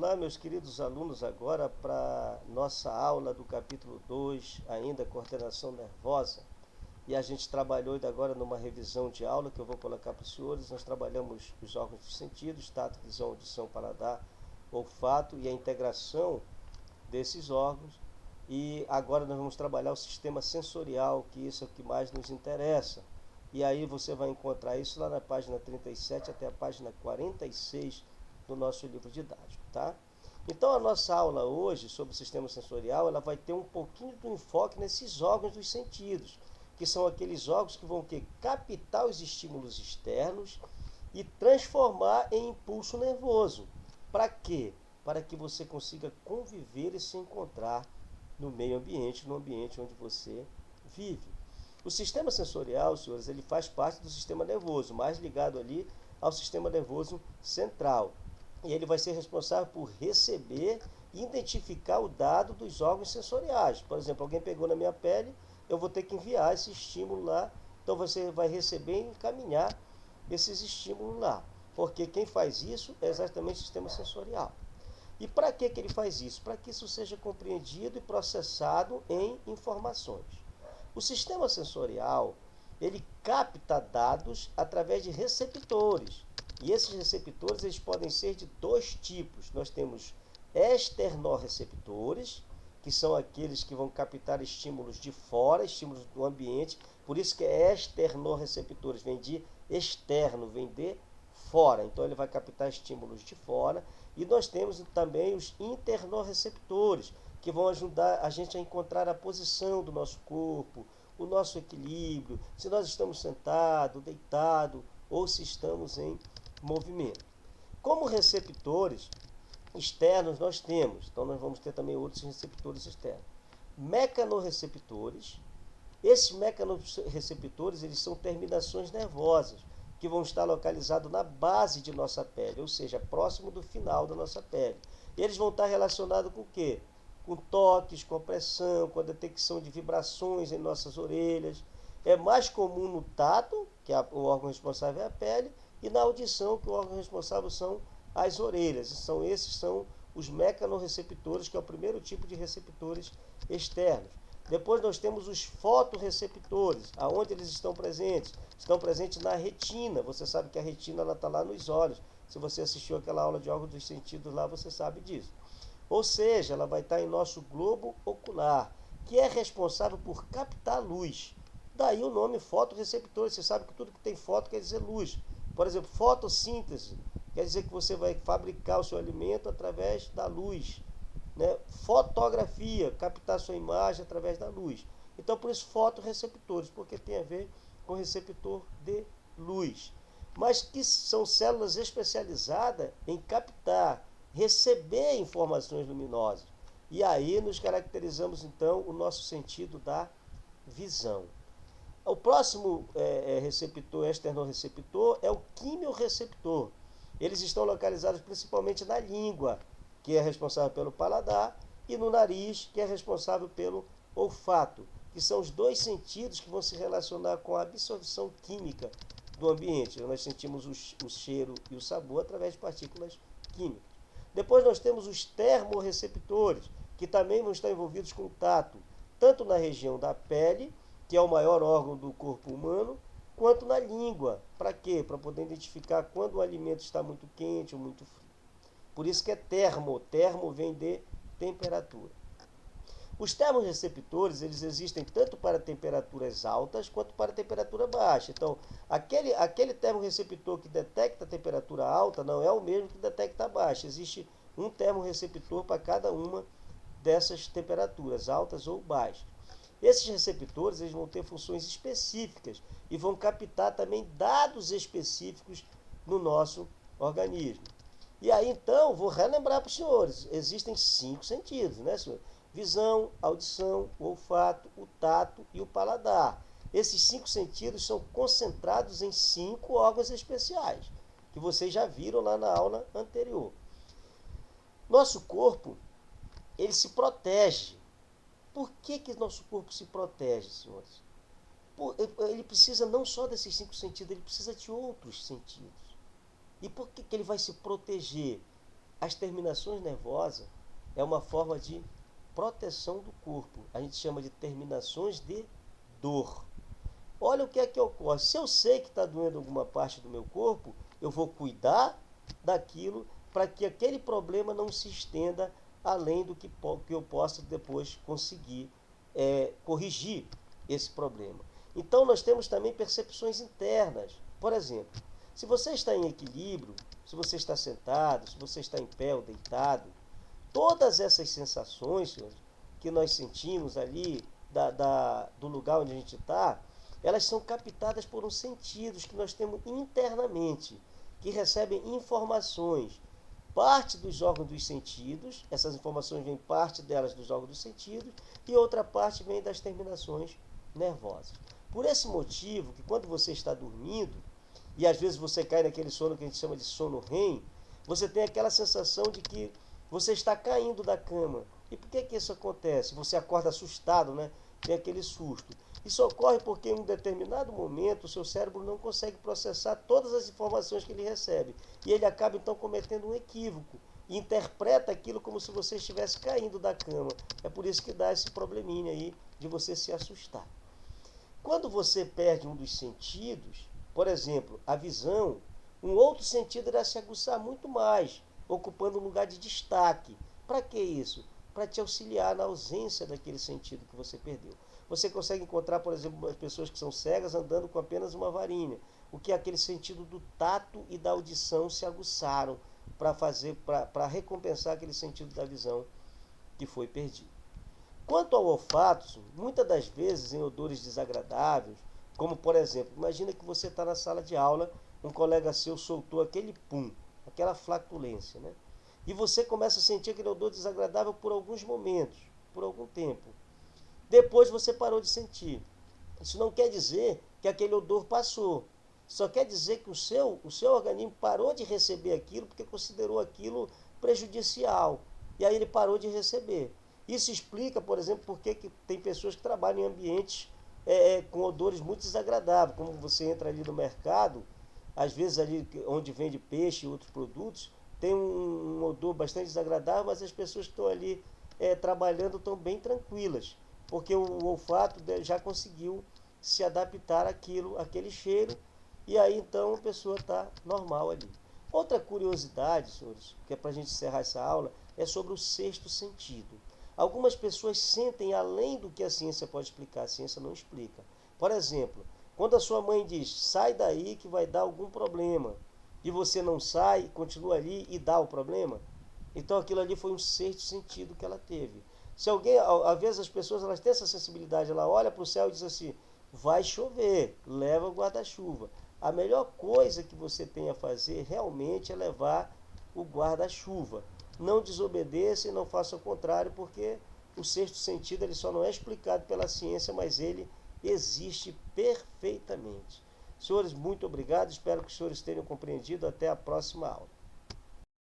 Olá, meus queridos alunos, agora para nossa aula do capítulo 2, ainda coordenação nervosa. E a gente trabalhou ainda agora numa revisão de aula que eu vou colocar para os senhores. Nós trabalhamos os órgãos dos sentidos, tato, visão, audição, paladar, olfato e a integração desses órgãos. E agora nós vamos trabalhar o sistema sensorial, que isso é o que mais nos interessa. E aí você vai encontrar isso lá na página 37 até a página 46 do nosso livro didático, tá? Então a nossa aula hoje sobre o sistema sensorial, ela vai ter um pouquinho do enfoque nesses órgãos dos sentidos, que são aqueles órgãos que vão captar os estímulos externos e transformar em impulso nervoso. Para quê? Para que você consiga conviver e se encontrar no meio ambiente, no ambiente onde você vive. O sistema sensorial, senhores, ele faz parte do sistema nervoso, mais ligado ali ao sistema nervoso central. E ele vai ser responsável por receber e identificar o dado dos órgãos sensoriais. Por exemplo, alguém pegou na minha pele, eu vou ter que enviar esse estímulo lá. Então você vai receber e encaminhar esses estímulos lá. Porque quem faz isso é exatamente o sistema sensorial. E para que ele faz isso? Para que isso seja compreendido e processado em informações. O sistema sensorial, ele capta dados através de receptores. E esses receptores, eles podem ser de dois tipos. Nós temos externorreceptores, que são aqueles que vão captar estímulos de fora, estímulos do ambiente. Por isso que é externorreceptores, vem de externo, vem de fora. Então ele vai captar estímulos de fora. E nós temos também os internorreceptores, que vão ajudar a gente a encontrar a posição do nosso corpo, o nosso equilíbrio, se nós estamos sentados, deitados ou se estamos em movimento. Como receptores externos nós temos, então nós vamos ter também outros receptores externos. Mecanorreceptores. Esses mecanorreceptores, eles são terminações nervosas, que vão estar localizados na base de nossa pele, ou seja, próximo do final da nossa pele. Eles vão estar relacionados com o quê? Com toques, com pressão, com a detecção de vibrações em nossas orelhas. É mais comum no tato, que é o órgão responsável é a pele, e na audição, que o órgão responsável são as orelhas. Esses são os mecanorreceptores, que é o primeiro tipo de receptores externos. Depois nós temos os fotorreceptores. Aonde eles estão presentes? Estão presentes na retina. Você sabe que a retina está lá nos olhos. Se você assistiu aquela aula de órgãos dos sentidos lá, você sabe disso. Ou seja, ela vai estar em nosso globo ocular, que é responsável por captar luz. Daí o nome fotorreceptor. Você sabe que tudo que tem foto quer dizer luz. Por exemplo, fotossíntese quer dizer que você vai fabricar o seu alimento através da luz. Né? Fotografia, captar sua imagem através da luz. Então, por isso, fotorreceptores, porque tem a ver com receptor de luz. Mas que são células especializadas em captar, receber informações luminosas. E aí nos caracterizamos, então, o nosso sentido da visão. O próximo receptor, externorreceptor, é o quimiorreceptor. Eles estão localizados principalmente na língua, que é responsável pelo paladar, e no nariz, que é responsável pelo olfato, que são os dois sentidos que vão se relacionar com a absorção química do ambiente. Nós sentimos o cheiro e o sabor através de partículas químicas. Depois nós temos os termorreceptores, que também vão estar envolvidos com o tato, tanto na região da pele, que é o maior órgão do corpo humano, quanto na língua. Para quê? Para poder identificar quando o alimento está muito quente ou muito frio. Por isso que é termo. Termo vem de temperatura. Os termorreceptores, eles existem tanto para temperaturas altas quanto para temperatura baixa. Então, aquele termorreceptor que detecta a temperatura alta não é o mesmo que detecta a baixa. Existe um termorreceptor para cada uma dessas temperaturas, altas ou baixas. Esses receptores, eles vão ter funções específicas e vão captar também dados específicos no nosso organismo. E aí, então, vou relembrar para os senhores, existem 5 sentidos, né, senhor? Visão, audição, o olfato, o tato e o paladar. Esses 5 sentidos são concentrados em 5 órgãos especiais, que vocês já viram lá na aula anterior. Nosso corpo, ele se protege. Por que nosso corpo se protege, senhores? Ele precisa não só desses 5 sentidos, ele precisa de outros sentidos. E por que ele vai se proteger? as terminações nervosas é uma forma de proteção do corpo. A gente chama de terminações de dor. Olha o que é que ocorre. Se eu sei que está doendo alguma parte do meu corpo, eu vou cuidar daquilo para que aquele problema não se estenda além do que eu possa depois conseguir corrigir esse problema. Então nós temos também percepções internas. Por exemplo, se você está em equilíbrio, se você está sentado, se você está em pé ou deitado, todas essas sensações, senhores, que nós sentimos ali do lugar onde a gente está, elas são captadas por uns sentidos que nós temos internamente, que recebem informações, parte dos órgãos dos sentidos, essas informações vêm parte delas dos órgãos dos sentidos, e outra parte vem das terminações nervosas. Por esse motivo, que quando você está dormindo, e às vezes você cai naquele sono que a gente chama de sono REM, você tem aquela sensação de que você está caindo da cama. E por que isso acontece? Você acorda assustado, né? Tem aquele susto. Isso ocorre porque em um determinado momento o seu cérebro não consegue processar todas as informações que ele recebe. E ele acaba então cometendo um equívoco. E interpreta aquilo como se você estivesse caindo da cama. É por isso que dá esse probleminha aí de você se assustar. Quando você perde um dos sentidos, por exemplo, a visão, um outro sentido irá se aguçar muito mais, ocupando um lugar de destaque. Para que isso? Para te auxiliar na ausência daquele sentido que você perdeu. Você consegue encontrar, por exemplo, pessoas que são cegas andando com apenas uma varinha, o que é aquele sentido do tato e da audição se aguçaram para recompensar aquele sentido da visão que foi perdido. Quanto ao olfato, muitas das vezes em odores desagradáveis, como por exemplo, imagina que você está na sala de aula, um colega seu soltou aquele pum, aquela flatulência, né? E você começa a sentir aquele odor desagradável por alguns momentos, por algum tempo. Depois você parou de sentir. Isso não quer dizer que aquele odor passou. Só quer dizer que o seu organismo parou de receber aquilo porque considerou aquilo prejudicial. E aí ele parou de receber. Isso explica, por exemplo, por que tem pessoas que trabalham em ambientes com odores muito desagradáveis. Como você entra ali no mercado, às vezes ali onde vende peixe e outros produtos, tem um odor bastante desagradável, mas as pessoas que estão ali trabalhando estão bem tranquilas, porque o olfato já conseguiu se adaptar àquele cheiro, e aí então a pessoa está normal ali. Outra curiosidade, senhores, que é para a gente encerrar essa aula, é sobre o sexto sentido. Algumas pessoas sentem além do que a ciência pode explicar, a ciência não explica. Por exemplo, quando a sua mãe diz, sai daí que vai dar algum problema, e você não sai, continua ali e dá o problema, então aquilo ali foi um sexto sentido que ela teve. Se alguém, às vezes as pessoas elas têm essa sensibilidade, ela olha para o céu e diz assim, vai chover, leva o guarda-chuva. A melhor coisa que você tem a fazer realmente é levar o guarda-chuva. Não desobedeça e não faça o contrário, porque o sexto sentido ele só não é explicado pela ciência, mas ele existe perfeitamente. Senhores, muito obrigado. Espero que os senhores tenham compreendido. Até a próxima aula.